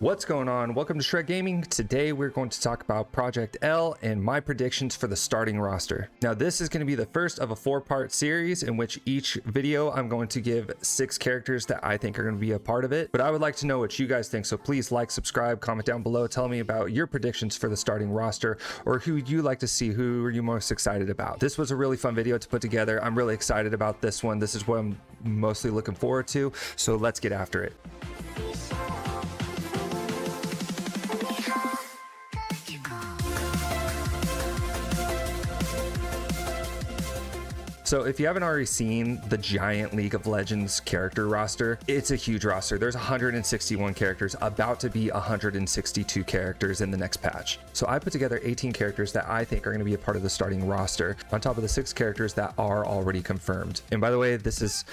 What's going on? Welcome to Shred Gaming. Today we're going to talk about Project L and my predictions for the starting roster. Now this is going to be the first of a 4-part series in which each video I'm going to give 6 characters that I think are going to be a part of it. But I would like to know what you guys think, so please like, subscribe, comment down below, tell me about your predictions for the starting roster or who you like to see, who are you most excited about. This was a really fun video to put together. I'm really excited about this one. This is what I'm mostly looking forward to, so let's get after it. So if you haven't already seen the giant League of Legends character roster, it's a huge roster. There's 161 characters, about to be 162 characters in the next patch. So I put together 18 characters that I think are going to be a part of the starting roster on top of the 6 characters that are already confirmed. And by the way, this is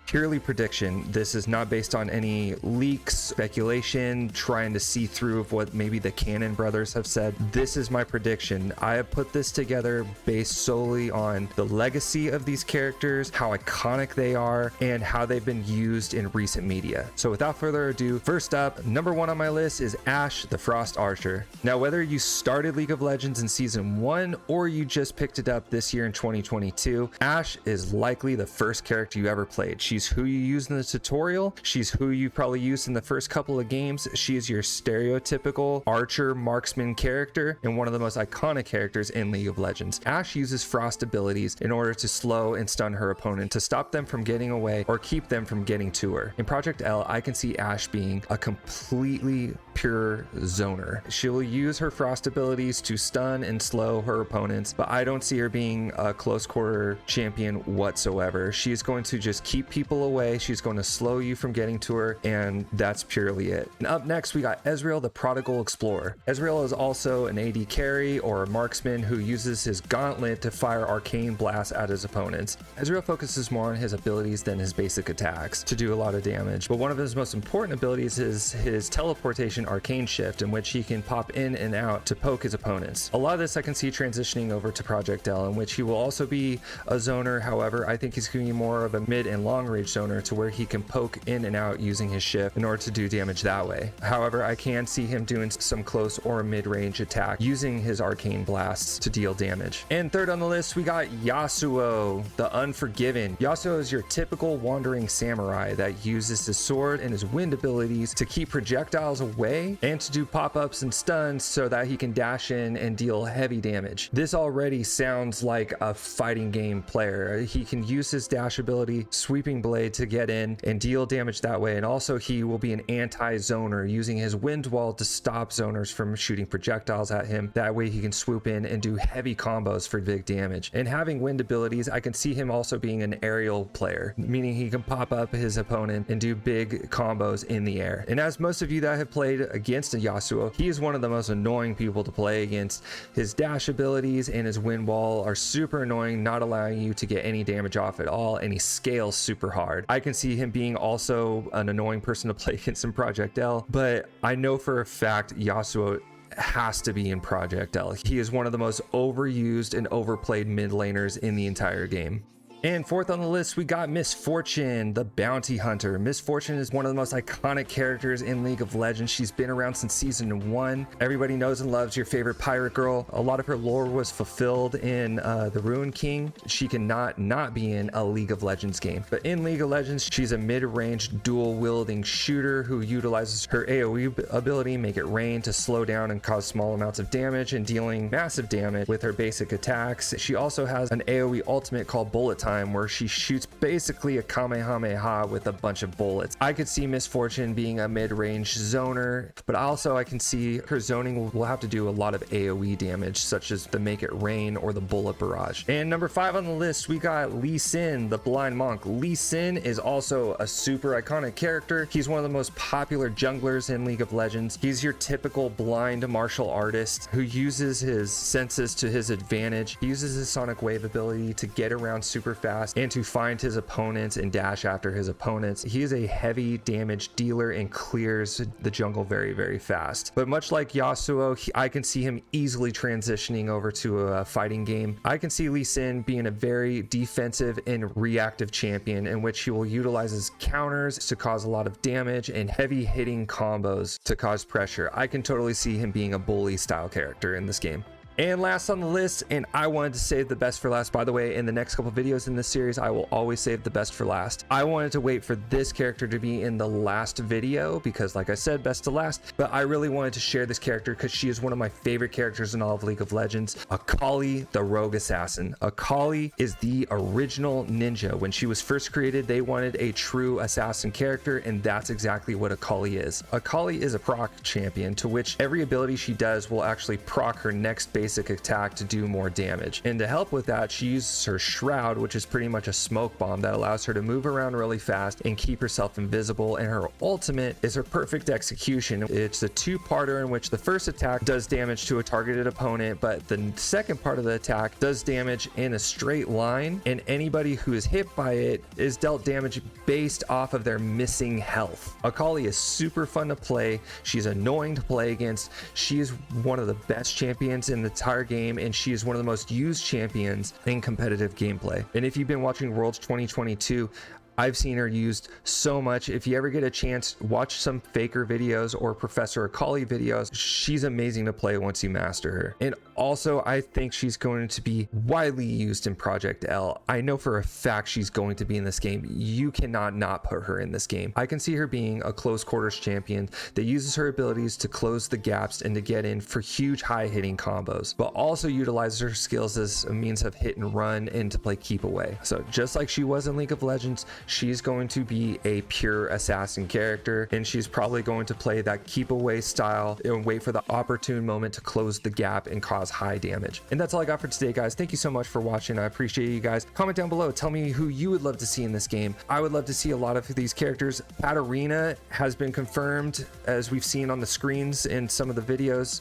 purely prediction. This is not based on any leaks, speculation, trying to see through of what maybe the Cannon brothers have said. This is my prediction. I have put this together based solely on the legacy of these characters, how iconic they are, and how they've been used in recent media. So without further ado, first up, number 1 on my list is Ashe, the Frost Archer. Now, whether you started League of Legends in Season 1 or you just picked it up this year in 2022, Ashe is likely the first character you ever played. She's who you use in the tutorial. She's who you probably used in the first couple of games. She is your stereotypical archer marksman character and one of the most iconic characters in League of Legends. Ashe uses frost abilities in order to slow and stun her opponent to stop them from getting away or keep them from getting to her. In Project L, I can see Ashe being a completely pure zoner. She will use her frost abilities to stun and slow her opponents, but I don't see her being a close quarter champion whatsoever. She is going to just keep people away. She's going to slow you from getting to her, and that's purely it. And up next, we got Ezreal, the Prodigal Explorer. Ezreal is also an AD carry or a marksman who uses his gauntlet to fire arcane blasts at his opponents. Ezreal focuses more on his abilities than his basic attacks to do a lot of damage, but one of his most important abilities is his teleportation arcane shift, in which he can pop in and out to poke his opponents. A lot of this I can see transitioning over to Project L, in which he will also be a zoner. However, I think he's going to be more of a mid and long range zoner, to where he can poke in and out using his shift in order to do damage that way. However, I can see him doing some close or mid-range attack using his arcane blasts to deal damage. And third on the list, we got Yasuo, the Unforgiven. Yasuo is your typical wandering samurai that uses his sword and his wind abilities to keep projectiles away and to do pop-ups and stuns so that he can dash in and deal heavy damage. This already sounds like a fighting game player. He can use his dash ability, sweeping blade, to get in and deal damage that way, and also he will be an anti-zoner using his wind wall to stop zoners from shooting projectiles at him. That way he can swoop in and do heavy combos for big damage. And having wind abilities, I can see him also being an aerial player, meaning he can pop up his opponent and do big combos in the air. And as most of you that have played against a Yasuo, he is one of the most annoying people to play against. His dash abilities and his wind wall are super annoying, not allowing you to get any damage off at all, and he scales super hard. I can see him being also an annoying person to play against in Project L, but I know for a fact Yasuo has to be in Project L. He is one of the most overused and overplayed mid laners in the entire game. And fourth on the list, we got Missfortune, the Bounty Hunter. Missfortune is one of the most iconic characters in League of Legends. She's been around since Season 1. Everybody knows and loves your favorite pirate girl. A lot of her lore was fulfilled in the Ruin King. She cannot not be in a League of Legends game. But in League of Legends, she's a mid-range, dual-wielding shooter who utilizes her AoE ability, Make It Rain, to slow down and cause small amounts of damage and dealing massive damage with her basic attacks. She also has an AoE ultimate called Bullet Time, where she shoots basically a Kamehameha with a bunch of bullets. I could see Missfortune being a mid-range zoner, but also I can see her zoning will have to do a lot of AoE damage, such as the Make It Rain or the Bullet Barrage. And number 5 on the list, we got Leesin, the Blind Monk. Leesin is also a super iconic character. He's one of the most popular junglers in League of Legends. He's your typical blind martial artist who uses his senses to his advantage. He uses his Sonic Wave ability to get around super fast and to find his opponents and dash after his opponents. He is a heavy damage dealer and clears the jungle very, very fast. But much like Yasuo, I can see him easily transitioning over to a fighting game. I can see leesin being a very defensive and reactive champion in which he will utilize his counters to cause a lot of damage and heavy hitting combos to cause pressure. I can totally see him being a bully style character in this game. And last on the list, and I wanted to save the best for last. By the way, in the next couple videos in this series, I will always save the best for last. I wanted to wait for this character to be in the last video because, like I said, best to last. But I really wanted to share this character because she is one of my favorite characters in all of League of Legends. Akali, the rogue assassin. Akali is the original ninja. When she was first created, they wanted a true assassin character, and that's exactly what Akali is. Akali is a proc champion to which every ability she does will actually proc her next basic attack to do more damage. And to help with that, she uses her shroud, which is pretty much a smoke bomb that allows her to move around really fast and keep herself invisible. And her ultimate is her perfect execution. It's a two-parter in which the first attack does damage to a targeted opponent, but the second part of the attack does damage in a straight line, and anybody who is hit by it is dealt damage based off of their missing health. Akali is super fun to play. She's annoying to play against. She is one of the best champions in the entire game, and she is one of the most used champions in competitive gameplay. And if you've been watching Worlds 2022, I've seen her used so much. If you ever get a chance, watch some Faker videos or Professor Akali videos. She's amazing to play once you master her. And also, I think she's going to be widely used in projectl. I know for a fact she's going to be in this game. You cannot not put her in this game. I can see her being a close quarters champion that uses her abilities to close the gaps and to get in for huge high hitting combos, but also utilizes her skills as a means of hit and run and to play keep away. So just like she was in League of Legends, she's going to be a pure assassin character, and she's probably going to play that keep away style and wait for the opportune moment to close the gap and cause high damage. And that's all I got for today, guys. Thank you so much for watching. I appreciate you guys. Comment down below, tell me who you would love to see in this game. I would love to see a lot of these characters. Katarina has been confirmed, as we've seen on the screens in some of the videos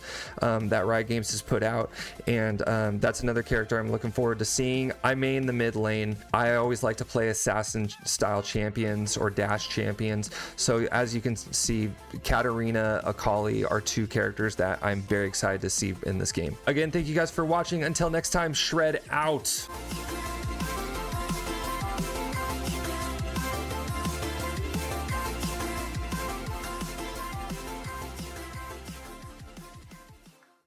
that Riot Games has put out, and that's another character I'm looking forward to seeing. I main the mid lane. I always like to play assassin style champions or dash champions, so as you can see, Katarina, Akali are two characters that I'm very excited to see in this game. Again, thank you guys for watching. Until next time, shred out.